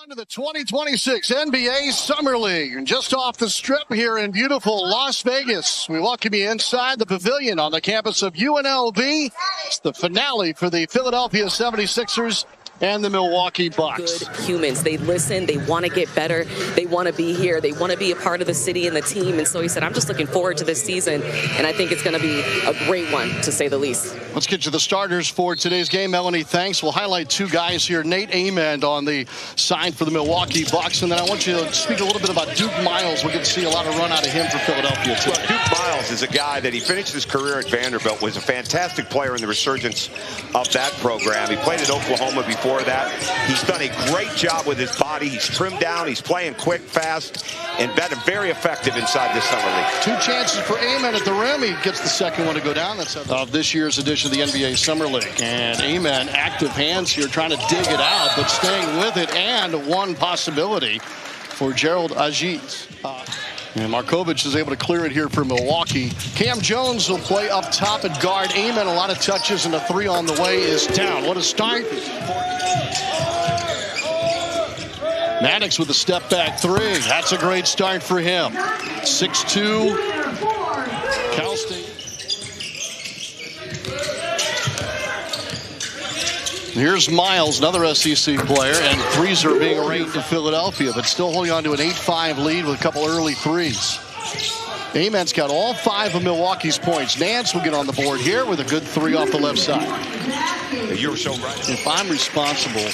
On to the 2026 NBA Summer League. And just off the strip here in beautiful Las Vegas, we welcome you inside the pavilion on the campus of UNLV. It's the finale for the Philadelphia 76ers and the Milwaukee Bucks. Good humans. They listen. They want to get better. They want to be here. They want to be a part of the city and the team. And so he said, I'm just looking forward to this season. And I think it's going to be a great one, to say the least. Let's get to the starters for today's game. Melanie, thanks. We'll highlight two guys here. Nate Ament on the side for the Milwaukee Bucks. And then I want you to speak a little bit about Duke Miles. We're going to see a lot of run out of him for Philadelphia today. Well, Duke Miles is a guy that he finished his career at Vanderbilt, was a fantastic player in the resurgence of that program. He played at Oklahoma before that. He's done a great job with his body. He's trimmed down. He's playing quick, fast, and been very effective inside this summer league. Two chances for Ament at the rim. He gets the second one to go down. That's of this year's edition of the NBA Summer League. And Ament, active hands here, trying to dig it out, but staying with it. And one possibility for Gerald Aziz. And Markovic is able to clear it here for Milwaukee. Cam Jones will play up top at guard. Ament, a lot of touches, and a three on the way is down. What a start. Maddox with a step back three. That's a great start for him. 6'2". Cal State. Here's Miles, another SEC player, and threes are being rained to Philadelphia, but still holding on to an 8-5 lead with a couple early threes. Ament's got all 5 of Milwaukee's points. Nance will get on the board here with a good three off the left side. You're so right. If I'm responsible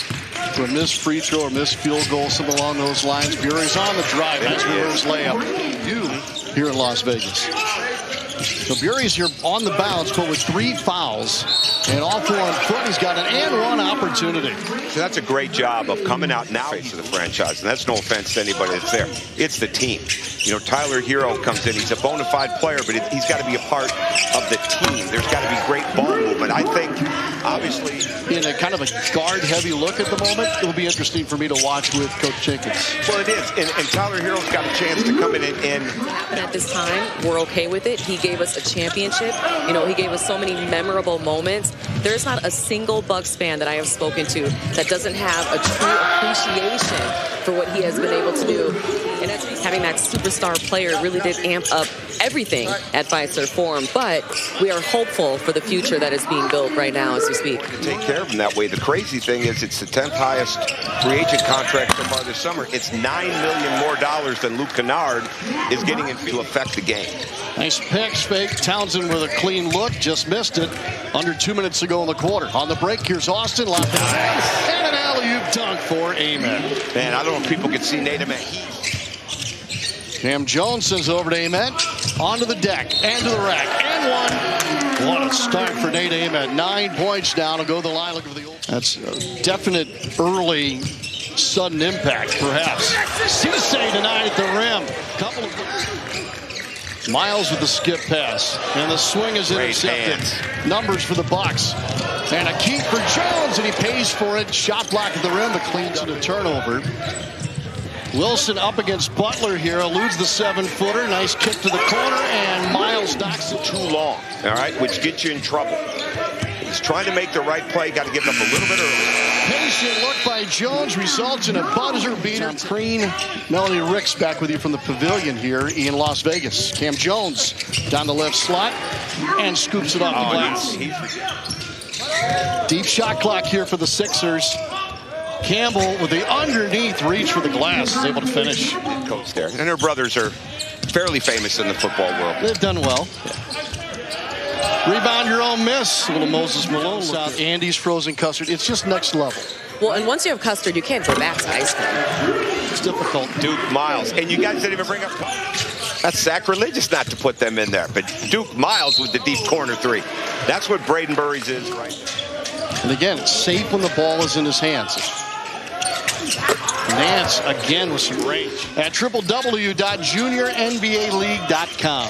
for a missed free throw or missed field goal, something along those lines, Burries on the drive. Nice reverse layup. You here in Las Vegas. So Burries here on the bounce, but with 3 fouls. And all 4 on foot. He's got an and-one opportunity. So that's a great job of coming out now face of the franchise. And that's no offense to anybody that's there. It's the team. You know, Tyler Hero comes in. He's a bona fide player, but he's got to be a part of the team. There's got to be great ball movement. I think, obviously, in a kind of a guard-heavy look at the moment, it'll be interesting for me to watch with Coach Jenkins. Well, it is. And Tyler Hero's got a chance to come in and at this time, we're okay with it. He gave us a championship. You know, he gave us so many memorable moments. There's not a single Bucks fan that I have spoken to that doesn't have a true appreciation for what he has been able to do. And that's having that superstar player really did amp up everything at Fiserv Forum. But we are hopeful for the future that is being built right now as we speak. Take care of him that way. The crazy thing is it's the 10th highest free agent contract so far this summer. It's $9 million more than Luke Kennard is getting to affect the game. Nice pick, fake. Townsend with a clean look, just missed it. Under 2 minutes to go in the quarter. On the break, here's Austin. And an alley-oop dunk for Ament. Man, I don't know if people can see Nate Ament. Cam Jones sends over to Ament. Onto the deck and to the rack. And one. What a start for Nate Ament. 9 points down. He'll go to the line looking for the old. That's a definite early sudden impact, perhaps. Cisse tonight at the rim. Couple of Miles with the skip pass, and the swing is intercepted. Numbers for the Bucks, and a key for Jones, and he pays for it. Shot block at the rim, but cleans it a turnover. Wilson up against Butler here, eludes the 7-footer. Nice kick to the corner, and Miles knocks it too long. All right, which gets you in trouble. He's trying to make the right play. Got to give it up a little bit early. Patient look by Jones results in a buzzer beater. Green, Melanie Ricks back with you from the pavilion here in Las Vegas. Cam Jones down the left slot and scoops it off the glass. Deep shot clock here for the Sixers. Campbell with the underneath reach for the glass is able to finish. Coach there. And their brothers are fairly famous in the football world. They've done well. Rebound your own miss. A little Moses Malone. South Andy's frozen custard. It's just next level. Well, and once you have custard, you can't go back to ice cream. It's difficult. Duke Miles. And you guys didn't even bring up. That's sacrilegious not to put them in there. But Duke Miles with the deep corner three. That's what Brayden Burries is right now. And again, it's safe when the ball is in his hands. Nance again with some range at www.juniornbaleague.com.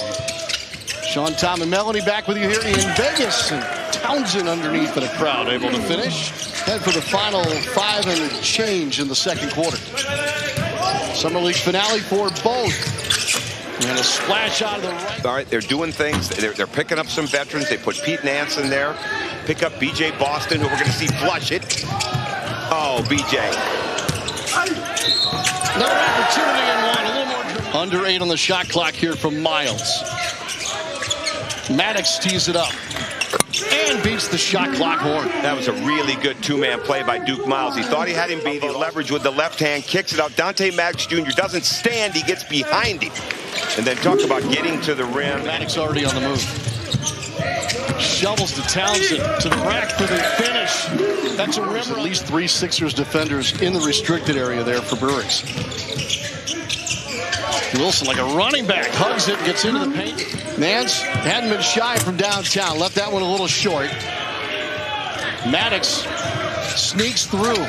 Sean, Tom, and Melanie back with you here in Vegas. And Townsend underneath in a crowd able to finish. Head for the final 5 and change in the second quarter. Summer League finale for both. And a splash out of the right. All right, they're doing things. They're picking up some veterans. They put Pete Nance in there. Pick up B.J. Boston, who we're going to see flush it. Oh, B.J. Another opportunity and one. A little more. Under 8 on the shot clock here from Miles. Maddox tees it up and beats the shot clock horn. That was a really good two-man play by Duke Miles. He thought he had him beat. He leveraged with the left hand, kicks it out. Dante Maddox Jr. doesn't stand. He gets behind him. And then talk about getting to the rim. Maddox already on the move. Shovels to Townsend to the rack for the finish. That's a rim. At least 3 Sixers defenders in the restricted area there for Burries. Wilson, like a running back, hugs it, gets into the paint. Nance hadn't been shy from downtown, left that one a little short. Maddox sneaks through,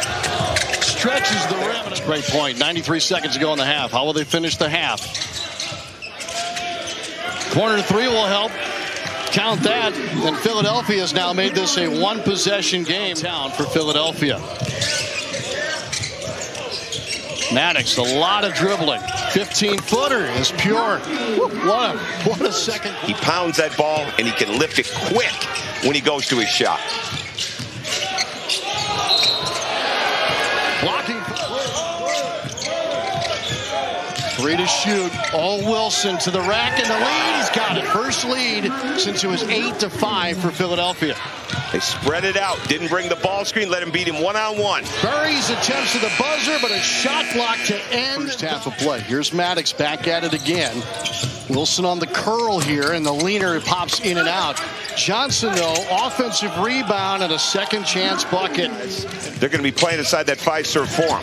stretches the rim. Great point. 93 seconds to go in the half. How will they finish the half? Corner 3 will help. Count that. And Philadelphia has now made this a one-possession game down for Philadelphia. Maddox, a lot of dribbling. 15-footer is pure. What a second. He pounds that ball, and he can lift it quick when he goes to his shot. Blocking. 3 to shoot. All Wilson to the rack and the lead. He's got it. First lead since it was 8-5 for Philadelphia. They spread it out. Didn't bring the ball screen. Let him beat him one-on-one. Burries attempts to the buzzer, but a shot block to end first half of play. Here's Maddox back at it again. Wilson on the curl here, and the leaner pops in and out. Johnson, though, offensive rebound and a second chance bucket. They're going to be playing inside that 5-serve form.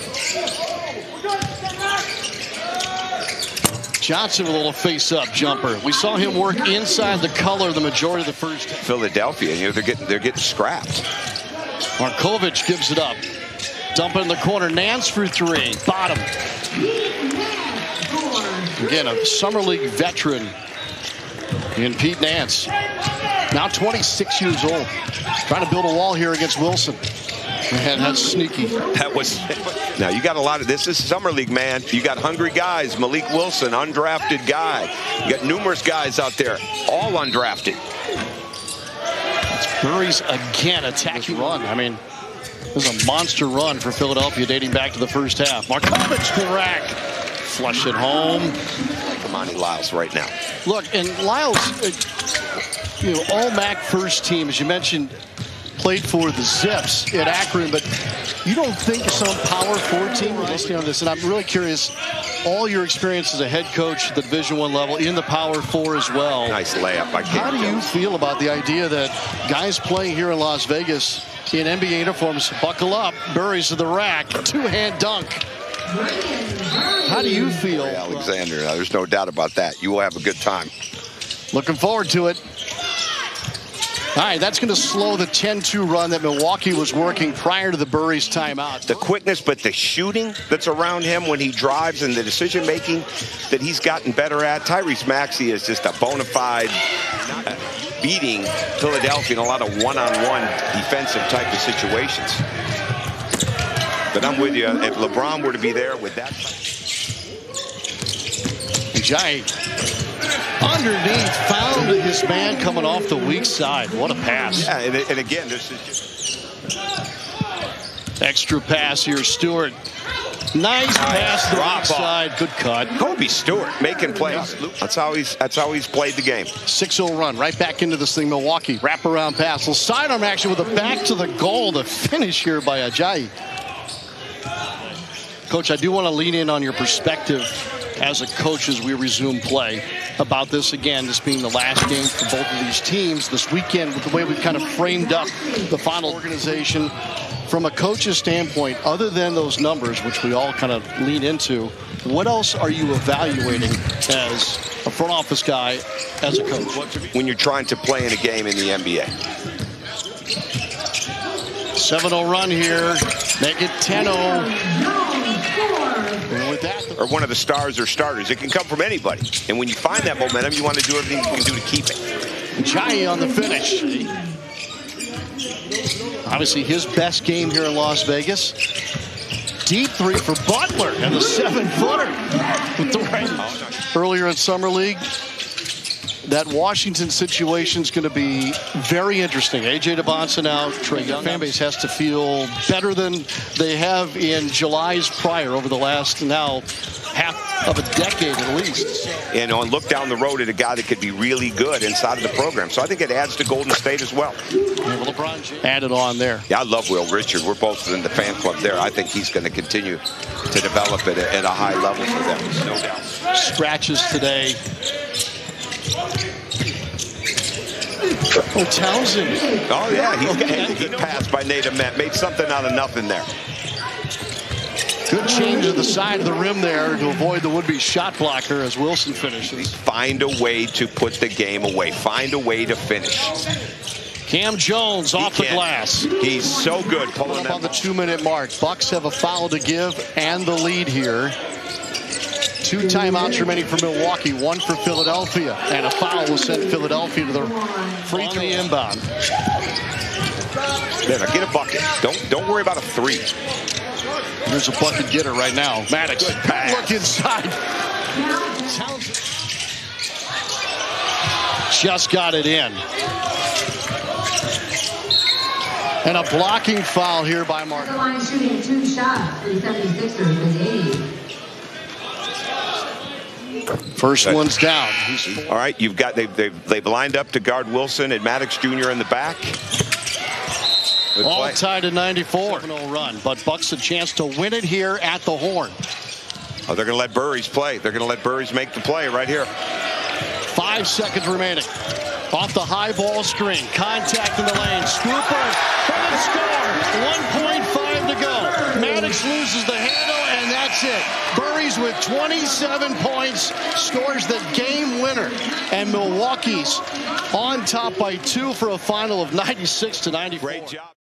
Johnson with a little face-up jumper. We saw him work inside the color the majority of the first. Philadelphia, you know, they're getting scrapped. Markovich gives it up. Dump in the corner. Nance for 3. Bottom. Again, a Summer League veteran in Pete Nance. Now 26 years old. Trying to build a wall here against Wilson. And that's sneaky. That was. Now you got a lot of this. This is Summer League, man. You got hungry guys. Malik Wilson, undrafted guy. You got numerous guys out there, all undrafted. It's Burries again attacking run. I mean, this is a monster run for Philadelphia dating back to the first half. Markovich to the rack. Flush it home. Come on, Lyles right now. Look, and Lyles, you know, all MAC first team, as you mentioned, played for the Zips at Akron, but you don't think some Power 4 team are listening on this, and I'm really curious, all your experience as a head coach at the Division I level in the Power 4 as well. Nice layup. How do you feel about the idea that guys playing here in Las Vegas in NBA uniforms buckle up, Burries to the rack, two-hand dunk? How do you feel? Alexander, there's no doubt about that. You will have a good time. Looking forward to it. All right, that's going to slow the 10-2 run that Milwaukee was working prior to the Burries timeout. The quickness, but the shooting that's around him when he drives and the decision-making that he's gotten better at. Tyrese Maxey is just a bona fide beating Philadelphia in a lot of one-on-one defensive type of situations. But I'm with you. If LeBron were to be there with that. Jai underneath, found his man coming off the weak side. What a pass. Yeah, and again, this is just extra pass here, Stewart. Nice pass to the weak side. Good cut. Kobe Stewart making plays. That's how he's played the game. 6-0 run right back into this thing. Milwaukee wraparound pass. Little sidearm action with a back to the goal. The finish here by Ajayi. Coach, I do want to lean in on your perspective as a coach as we resume play about this again, this being the last game for both of these teams this weekend, with the way we've kind of framed up the final organization. From a coach's standpoint, other than those numbers, which we all kind of lean into, what else are you evaluating as a front office guy, as a coach? When you're trying to play in a game in the NBA. 7-0 run here, make it 10-0. With that, or one of the stars or starters. It can come from anybody. And when you find that momentum, you want to do everything you can do to keep it. Jai on the finish. Obviously his best game here in Las Vegas. Deep 3 for Butler and the 7-footer with the right. Earlier in Summer League, that Washington situation is going to be very interesting. A.J. DeBonson out. Trae Young fan base has to feel better than they have in July's prior over the last now half of a decade at least. And look down the road at a guy that could be really good inside of the program. So I think it adds to Golden State as well. LeBron added on there. Yeah, I love Will Richard. We're both in the fan club there. I think he's going to continue to develop at a high level for them, no doubt. Scratches today. Oh, Townsend. Oh, yeah. He passed by Nate Ament. Made something out of nothing there. Good change to the side of the rim there to avoid the would-be shot blocker as Wilson finishes. Find a way to put the game away. Find a way to finish. Cam Jones off the glass. He's so good pulling up on the 2-minute mark. Bucks have a foul to give and the lead here. 2 timeouts remaining for Milwaukee, 1 for Philadelphia, and a foul will send Philadelphia to the free throw inbound. Yeah, now get a bucket. Don't worry about a 3. There's a bucket getter right now. Maddox, look inside. Just got it in. And a blocking foul here by Martin. Shooting 2 shots for the 76ers with 80. First one's down. All right, you've got they've lined up to guard Wilson and Maddox Jr. in the back. All tied at 94. 7-0 run, but Bucks a chance to win it here at the Horn. Oh, they're going to let Burries play. They're going to let Burries make the play right here. 5 seconds remaining. Off the high ball screen. Contact in the lane. Scooper. And score. 1.5 to go. Maddox loses the handle, and that's it. Burries with 27 points scores the game winner. And Milwaukee's on top by 2 for a final of 96-94. Great job.